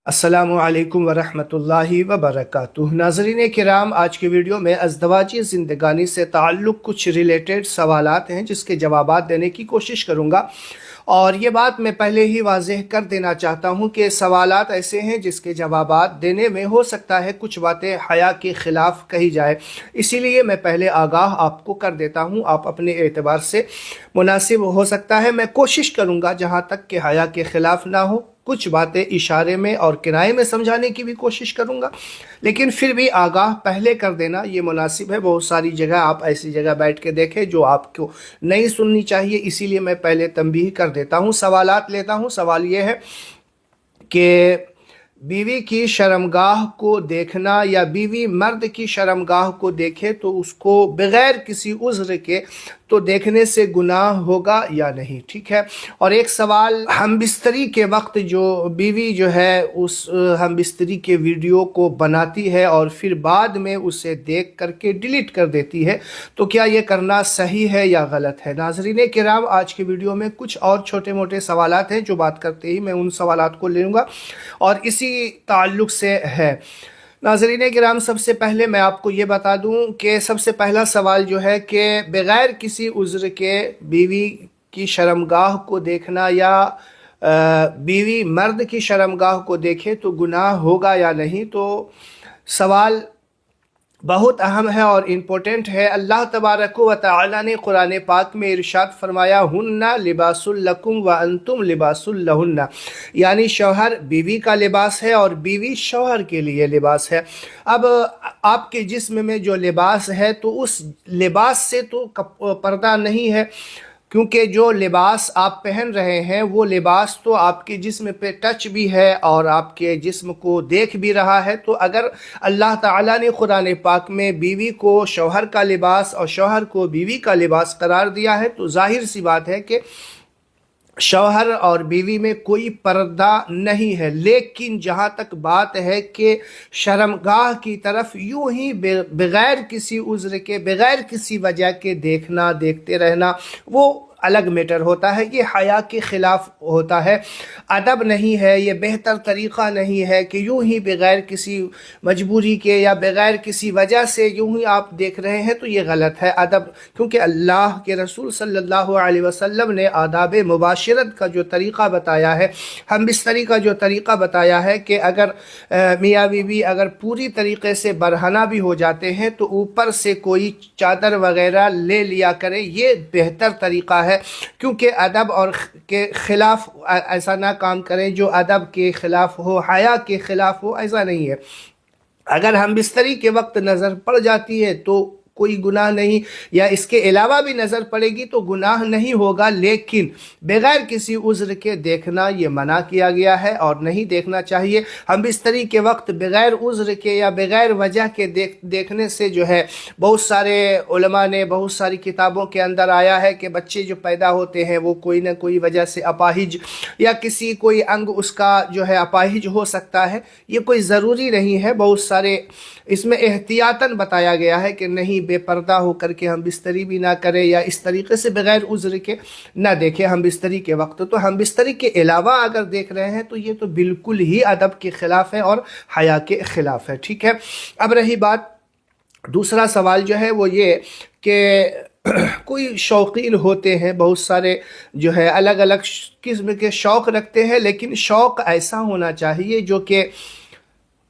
السلام علیکم ورحمۃ اللہ وبرکاتہ۔ ناظرین کرام، آج کی ویڈیو میں ازدواجی زندگانی سے تعلق کچھ ریلیٹڈ سوالات ہیں جس کے جوابات دینے کی کوشش کروں گا، اور یہ بات میں پہلے ہی واضح کر دینا چاہتا ہوں کہ سوالات ایسے ہیں جس کے جوابات دینے میں ہو سکتا ہے کچھ باتیں حیا کے خلاف کہی جائے، اسی لیے میں پہلے آگاہ آپ کو کر دیتا ہوں۔ آپ اپنے اعتبار سے مناسب ہو سکتا ہے، میں کوشش کروں گا جہاں تک کہ حیا کے خلاف نہ ہو، کچھ باتیں اشارے میں اور کنایے میں سمجھانے کی بھی کوشش کروں گا، لیکن پھر بھی آگاہ پہلے کر دینا یہ مناسب ہے۔ بہت ساری جگہ آپ ایسی جگہ بیٹھ کے دیکھیں جو آپ کو نہیں سننی چاہیے، اسی لیے میں پہلے تنبیہ کر دیتا ہوں۔ سوالات لیتا ہوں۔ سوال یہ ہے کہ بیوی کی شرمگاہ کو دیکھنا یا بیوی مرد کی شرمگاہ کو دیکھے تو اس کو بغیر کسی عذر کے تو دیکھنے سے گناہ ہوگا یا نہیں؟ ٹھیک ہے۔ اور ایک سوال، ہم بستری کے وقت جو بیوی جو ہے اس ہم بستری کے ویڈیو کو بناتی ہے اور پھر بعد میں اسے دیکھ کر کے ڈیلیٹ کر دیتی ہے، تو کیا یہ کرنا صحیح ہے یا غلط ہے؟ ناظرین کرام، آج کی ویڈیو میں کچھ اور چھوٹے موٹے سوالات ہیں جو بات کرتے ہی میں ان سوالات کو لوں گا اور اسی تعلق سے ہے۔ ناظرین کرام، سب سے پہلے میں آپ کو یہ بتا دوں کہ سب سے پہلا سوال جو ہے کہ بغیر کسی عذر کے بیوی کی شرمگاہ کو دیکھنا یا بیوی مرد کی شرمگاہ کو دیکھے تو گناہ ہوگا یا نہیں، تو سوال بہت اہم ہے اور امپورٹنٹ ہے۔ اللہ تبارک و تعالی نے قرآن پاک میں ارشاد فرمایا، ہن لباس لکم وانتم لباس لہن، یعنی شوہر بیوی کا لباس ہے اور بیوی شوہر کے لیے لباس ہے۔ اب آپ کے جسم میں جو لباس ہے تو اس لباس سے تو پردہ نہیں ہے، کیونکہ جو لباس آپ پہن رہے ہیں وہ لباس تو آپ کے جسم پہ ٹچ بھی ہے اور آپ کے جسم کو دیکھ بھی رہا ہے۔ تو اگر اللہ تعالیٰ نے قرآن پاک میں بیوی کو شوہر کا لباس اور شوہر کو بیوی کا لباس قرار دیا ہے تو ظاہر سی بات ہے کہ شوہر اور بیوی میں کوئی پردہ نہیں ہے۔ لیکن جہاں تک بات ہے کہ شرمگاہ کی طرف یوں ہی بغیر کسی عذر کے، بغیر کسی وجہ کے دیکھنا، دیکھتے رہنا، وہ الگ میٹر ہوتا ہے، یہ حیا کے خلاف ہوتا ہے، ادب نہیں ہے، یہ بہتر طریقہ نہیں ہے کہ یوں ہی بغیر کسی مجبوری کے یا بغیر کسی وجہ سے یوں ہی آپ دیکھ رہے ہیں، تو یہ غلط ہے ادب، کیونکہ اللہ کے رسول صلی اللہ علیہ وسلم نے آداب مباشرت کا جو طریقہ بتایا ہے، ہم بستری کا جو طریقہ بتایا ہے کہ اگر میاں بیوی اگر پوری طریقے سے برہنہ بھی ہو جاتے ہیں تو اوپر سے کوئی چادر وغیرہ لے لیا کرے، یہ بہتر طریقہ ہے، کیونکہ ادب اور کے خلاف ایسا نہ کام کریں جو ادب کے خلاف ہو، حیا کے خلاف ہو، ایسا نہیں ہے۔ اگر ہم بستری کے وقت نظر پڑ جاتی ہے تو کوئی گناہ نہیں، یا اس کے علاوہ بھی نظر پڑے گی تو گناہ نہیں ہوگا، لیکن بغیر کسی عذر کے دیکھنا یہ منع کیا گیا ہے اور نہیں دیکھنا چاہیے۔ ہم بستری کے وقت بغیر عذر کے یا بغیر وجہ کے دیکھنے سے جو ہے، بہت سارے علماء نے بہت ساری کتابوں کے اندر آیا ہے کہ بچے جو پیدا ہوتے ہیں وہ کوئی نہ کوئی وجہ سے اپاہج یا کسی کوئی انگ اس کا جو ہے اپاہج ہو سکتا ہے، یہ کوئی ضروری نہیں ہے۔ بہت سارے اس میں احتیاطاً بتایا گیا ہے کہ نہیں، بے پردہ ہو کر کے ہم بستری بھی نہ کریں یا اس طریقے سے بغیر عذر کے نہ دیکھیں ہم بستری کے وقت۔ تو ہم بستری کے علاوہ اگر دیکھ رہے ہیں تو یہ تو بالکل ہی ادب کے خلاف ہے اور حیا کے خلاف ہے، ٹھیک ہے۔ اب رہی بات، دوسرا سوال جو ہے وہ یہ کہ کوئی شوقین ہوتے ہیں، بہت سارے جو ہے الگ الگ قسم کے شوق رکھتے ہیں، لیکن شوق ایسا ہونا چاہیے جو کہ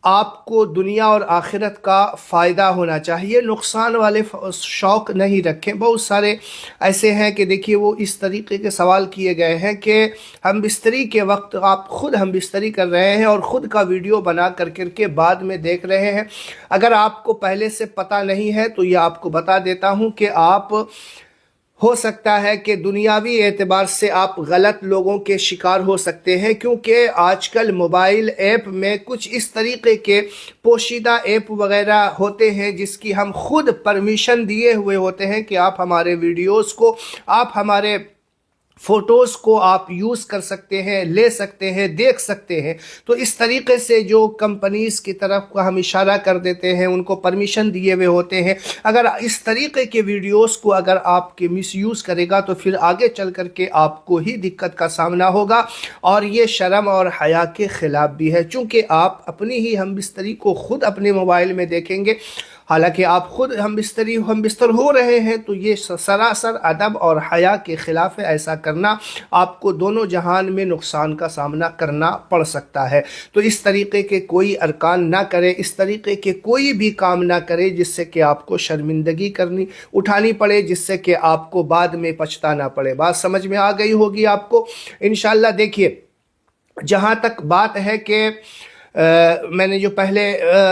آپ کو دنیا اور آخرت کا فائدہ ہونا چاہیے، نقصان والے شوق نہیں رکھیں۔ بہت سارے ایسے ہیں کہ دیکھیے وہ اس طریقے کے سوال کیے گئے ہیں کہ ہم بستری کے وقت آپ خود ہم بستری کر رہے ہیں اور خود کا ویڈیو بنا کر کے بعد میں دیکھ رہے ہیں۔ اگر آپ کو پہلے سے پتہ نہیں ہے تو یہ آپ کو بتا دیتا ہوں کہ آپ ہو سکتا ہے کہ دنیاوی اعتبار سے آپ غلط لوگوں کے شکار ہو سکتے ہیں، کیونکہ آج کل موبائل ایپ میں کچھ اس طریقے کے پوشیدہ ایپ وغیرہ ہوتے ہیں جس کی ہم خود پرمیشن دیے ہوئے ہوتے ہیں کہ آپ ہمارے ویڈیوز کو، آپ ہمارے فوٹوز کو آپ یوز کر سکتے ہیں، لے سکتے ہیں، دیکھ سکتے ہیں۔ تو اس طریقے سے جو کمپنیز کی طرف ہم اشارہ کر دیتے ہیں، ان کو پرمیشن دیے ہوئے ہوتے ہیں، اگر اس طریقے کے ویڈیوز کو اگر آپ کے مس یوز کرے گا تو پھر آگے چل کر کے آپ کو ہی دقت کا سامنا ہوگا، اور یہ شرم اور حیا کے خلاف بھی ہے، چونکہ آپ اپنی ہی ہم بستری کو خود اپنے موبائل میں دیکھیں گے، حالانکہ آپ خود ہم بستر ہو رہے ہیں، تو یہ سراسر ادب اور حیا کے خلاف ہے۔ ایسا کرنا آپ کو دونوں جہان میں نقصان کا سامنا کرنا پڑ سکتا ہے۔ تو اس طریقے کے کوئی ارکان نہ کرے، اس طریقے کے کوئی بھی کام نہ کرے جس سے کہ آپ کو شرمندگی اٹھانی پڑے، جس سے کہ آپ کو بعد میں پچھتانا پڑے۔ بات سمجھ میں آ گئی ہوگی آپ کو انشاءاللہ۔ دیکھیے، جہاں تک بات ہے کہ میں نے جو پہلے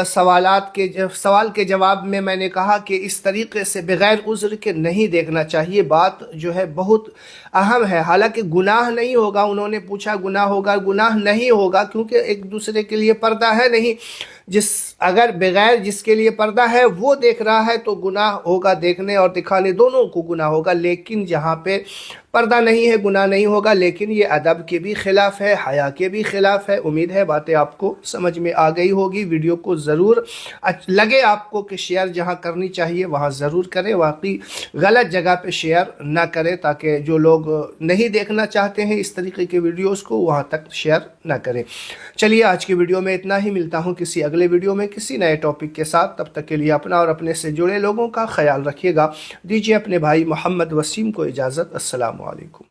سوال کے جواب میں نے کہا کہ اس طریقے سے بغیر عذر کے نہیں دیکھنا چاہیے، بات جو ہے بہت اہم ہے۔ حالانکہ گناہ نہیں ہوگا، انہوں نے پوچھا گناہ ہوگا، گناہ نہیں ہوگا، کیونکہ ایک دوسرے کے لیے پردہ ہے نہیں۔ اگر بغیر جس کے لیے پردہ ہے وہ دیکھ رہا ہے تو گناہ ہوگا، دیکھنے اور دکھانے دونوں کو گناہ ہوگا۔ لیکن جہاں پہ پردہ نہیں ہے گناہ نہیں ہوگا، لیکن یہ ادب کے بھی خلاف ہے، حیا کے بھی خلاف ہے۔ امید ہے باتیں آپ کو سمجھ میں آ گئی ہوگی۔ ویڈیو کو ضرور لگے آپ کو کہ شیئر جہاں کرنی چاہیے وہاں ضرور کریں، واقعی غلط جگہ پہ شیئر نہ کریں، تاکہ جو لوگ نہیں دیکھنا چاہتے ہیں اس طریقے کے ویڈیوز کو وہاں تک شیئر نہ کریں۔ چلیے آج کی ویڈیو میں اتنا ہی، ملتا ہوں کسی اگلے ویڈیو میں کسی نئے ٹاپک کے ساتھ۔ تب تک کے لیے اپنا اور اپنے سے جڑے لوگوں کا خیال رکھیے گا۔ دیجیے اپنے بھائی محمد وسیم کو اجازت۔ السلام علیکم۔